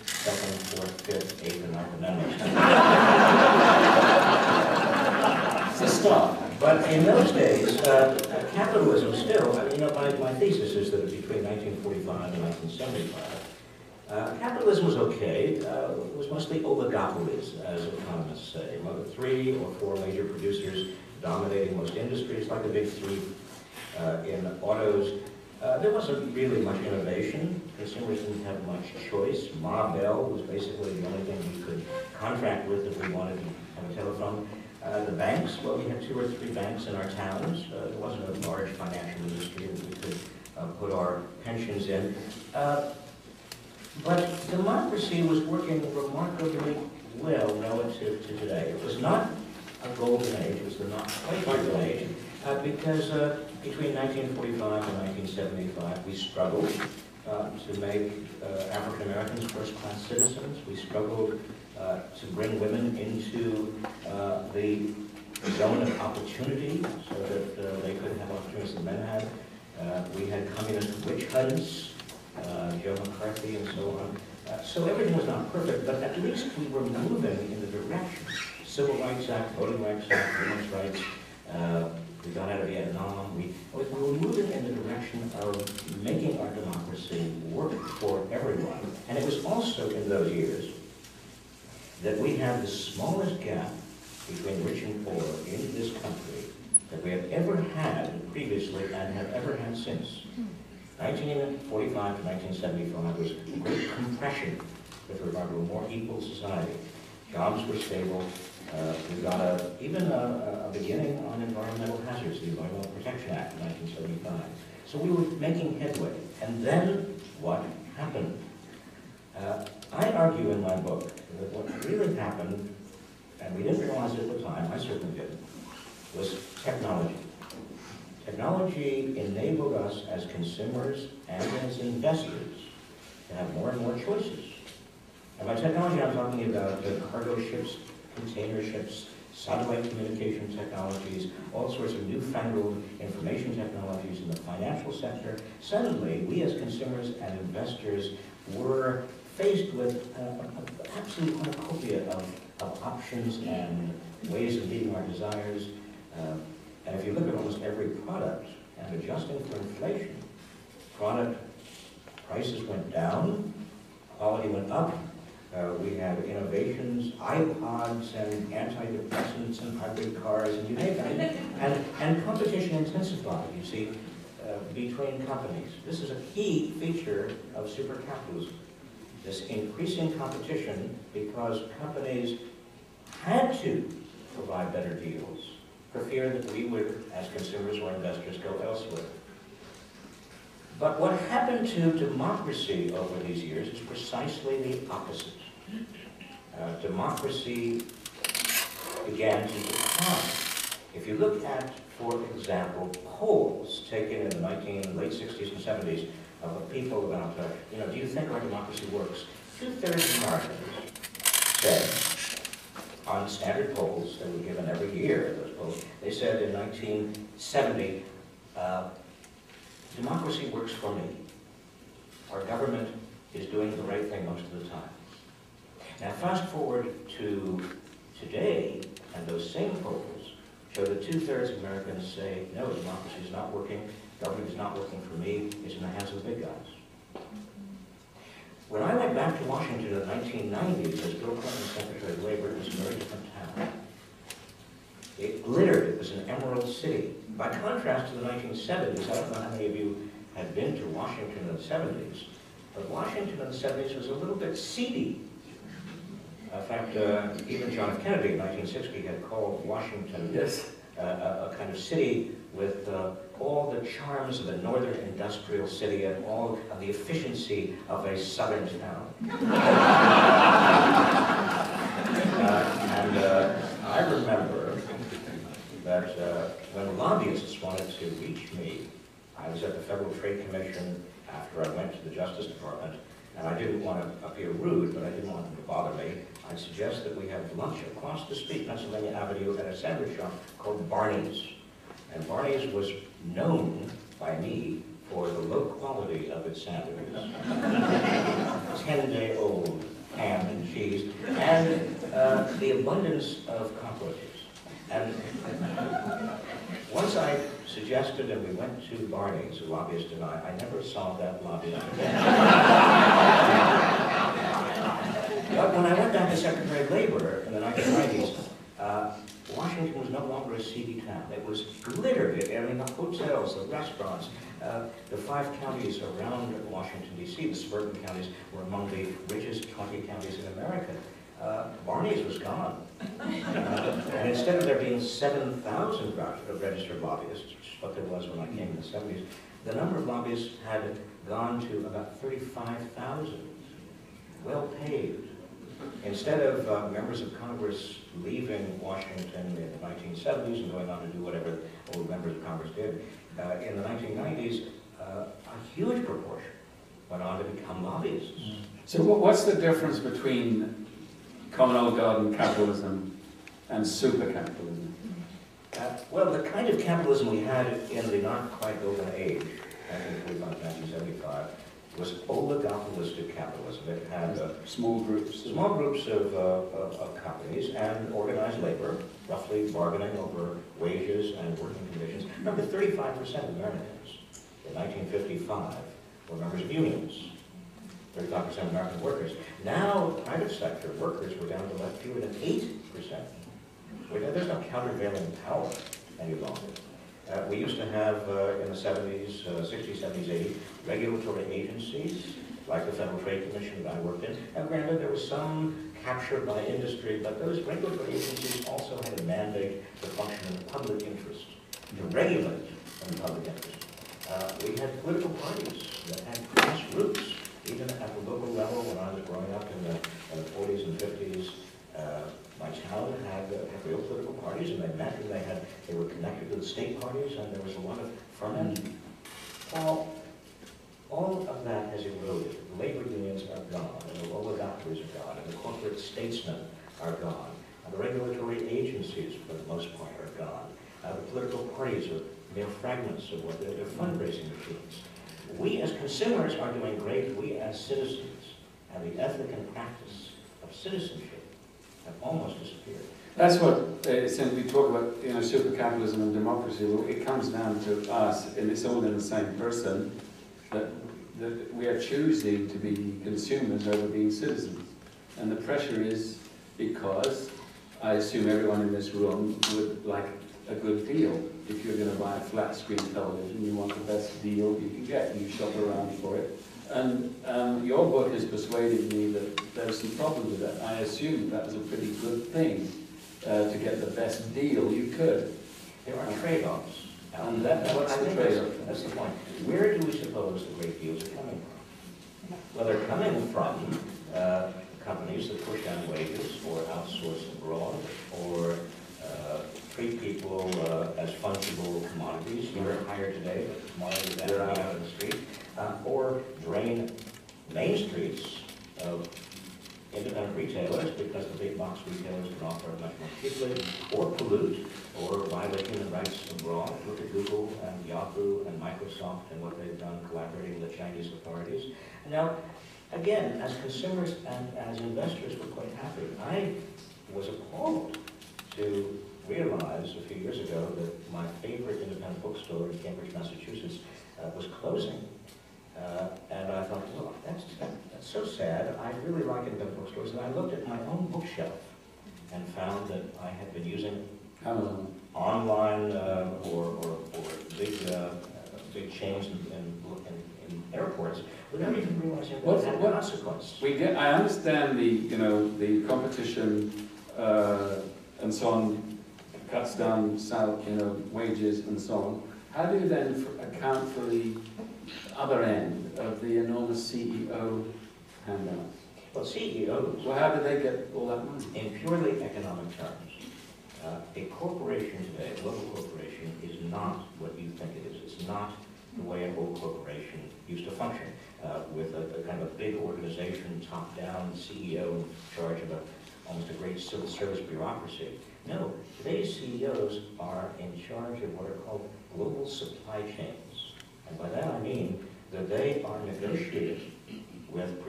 second, fourth, fifth, eighth, and ninth amendments. It's a stop. But in those days, capitalism still, I mean, my thesis is that between 1945 and 1975, capitalism was okay. It was mostly oligopolies, as economists say. 3 or 4 major producers dominating most industries, like the big 3 in autos. There wasn't really much innovation. Consumers didn't have much choice. Ma Bell was basically the only thing we could contract with if we wanted to have a telephone. The banks, well, we had 2 or 3 banks in our towns. There wasn't a large financial industry that we could put our pensions in. But democracy was working remarkably well relative to today. It was not a golden age, it was the not quite golden age, because between 1945 and 1975, we struggled to make African Americans first-class citizens. We struggled to bring women into the zone of opportunity so that they could have opportunities that men had. We had communist witch hunts, Joe McCarthy and so on. So everything was not perfect, but at least we were moving in the direction. Civil Rights Act, Voting Rights Act, Women's Rights, we got out of Vietnam. We were moving in the direction of making our democracy work for everyone. And it was also in those years that we had the smallest gap between rich and poor in this country that we have ever had previously and have ever had since. 1945 to 1975 was a great compression with regard to a more equal society. Jobs were stable. We got even a beginning on environmental hazards, the Environmental Protection Act in 1975. So we were making headway. And then what happened? I argue in my book that what really happened, and we didn't realize it at the time, I certainly didn't, was technology. Technology enabled us as consumers and as investors to have more and more choices. And by technology, I'm talking about cargo ships, container ships, satellite communication technologies, all sorts of newfangled information technologies in the financial sector. Suddenly, we as consumers and investors were faced with an absolute cornucopia of options and ways of meeting our desires. And if you look at almost every product and adjusting for inflation, product prices went down, quality went up. We have innovations, iPods and antidepressants and hybrid cars, and you name it. And competition intensified, you see, between companies. This is a key feature of supercapitalism. This increasing competition because companies had to provide better deals for fear that we would, as consumers or investors, go elsewhere. But what happened to democracy over these years is precisely the opposite. Democracy began to decline. If you look at, for example, polls taken in the late 60s and 70s of people about, do you think our democracy works? 2/3 of Americans said, on standard polls that were given every year, those polls, they said in 1970, democracy works for me. Our government is doing the right thing most of the time. Now fast forward to today, and those same polls show that 2/3 of Americans say, no, democracy is not working, government is not working for me, it's in the hands of the big guys. When I went back to Washington in the 1990s as Bill Clinton's Secretary of Labor, it was a very different town. It glittered, it was an emerald city. By contrast to the 1970s, I don't know how many of you had been to Washington in the 70s, but Washington in the 70s was a little bit seedy. In fact, even John F. Kennedy in 1960 had called Washington a kind of city with all the charms of a northern industrial city and all of the efficiency of a southern town. I remember that when lobbyists wanted to reach me, I was at the Federal Trade Commission after I went to the Justice Department, and I didn't want to appear rude, but I didn't want them to bother me. I'd suggest that we have lunch across the street, Pennsylvania Avenue, at a sandwich shop called Barney's. And Barney's was known by me for the low quality of its sandwiches. 10-day-old ham and cheese, and the abundance of cockroaches. And once I suggested, and we went to Barney's, a lobbyist and I never saw that lobbyist again. But when I went back to Secretary of Labor in the 1990s, Washington was no longer a seedy town. It was glittered. I mean, the hotels, the restaurants, the 5 counties around Washington, D.C., the suburban counties, were among the richest 20 counties in America. Barney's was gone. And instead of there being 7,000 registered lobbyists, which is what there was when I came in the 70s, the number of lobbyists had gone to about 35,000, well paid. Instead of members of Congress leaving Washington in the 1970s and going on to do whatever old members of Congress did, in the 1990s, a huge proportion went on to become lobbyists. So what's the difference between common old garden capitalism and supercapitalism? Well, the kind of capitalism we had in the not quite golden age, 1975, was oligopolistic capitalism. It had small groups of companies and organized labor, roughly bargaining over wages and working conditions. Remember, 35% of Americans in 1955 were members of unions. 35% of American workers. Now, private sector workers were down to fewer than 8%. There's no countervailing power any longer. We used to have, in the 70s, 60s, 70s, 80s, regulatory agencies, like the Federal Trade Commission that I worked in. And granted, there was some capture by industry, but those regulatory agencies also had a mandate to function in the public interest, to regulate in the public interest. We had political parties that had grassroots, even at the local level. When I was growing up in the 40s and 50s, my town had real political parties, and they met, and they were connected to the state parties, and there was a lot of ferment. All of that has eroded. The labor unions are gone, and the oligopolies are gone, and the corporate statesmen are gone. And the regulatory agencies, for the most part, are gone. The political parties are mere fragments of what they're fundraising machines. We as consumers are doing great. We as citizens and the ethic and practice of citizenship have almost disappeared. That's what, since we talk about supercapitalism and democracy, it comes down to us, and it's all in the same person, that we are choosing to be consumers over being citizens. And the pressure is because I assume everyone in this room would like a good deal. If you're going to buy a flat screen television, you want the best deal you can get, and you shop around for it. And your book has persuaded me that there's some problems with that. I assume that was a pretty good thing to get the best deal you could. There are trade-offs. And what's the trade-off? That's the point. Where do we suppose the great deals are coming from? Well, they're coming from companies that push down wages or outsource abroad or treat people as fungible commodities. You're hired today, but tomorrow you're out on the street. Or drain main streets of independent retailers because the big box retailers can offer it much more cheaply, or pollute, or violate human rights abroad. Look at Google and Yahoo and Microsoft and what they've done collaborating with the Chinese authorities. Now, again, as consumers and as investors, we're quite happy. I was appalled to realize a few years ago that my favorite independent bookstore in Cambridge, Massachusetts, was closing. And I thought, well, that's so sad. I really like independent bookstores. And I looked at my own bookshelf and found that I had been using online or big chains in airports without even realizing that it had consequence. I understand the competition and so on cuts down wages and so on. How do you then account for the other end of the enormous CEO handouts? Well, CEOs... Well, how do they get all that money? In purely economic terms, a corporation today, a global corporation, is not what you think it is. It's not the way an old corporation used to function, with a kind of a big organization, top-down CEO in charge of almost a great civil service bureaucracy. No, today's CEOs are in charge of what are called global supply chains. And by that I mean that they are negotiating with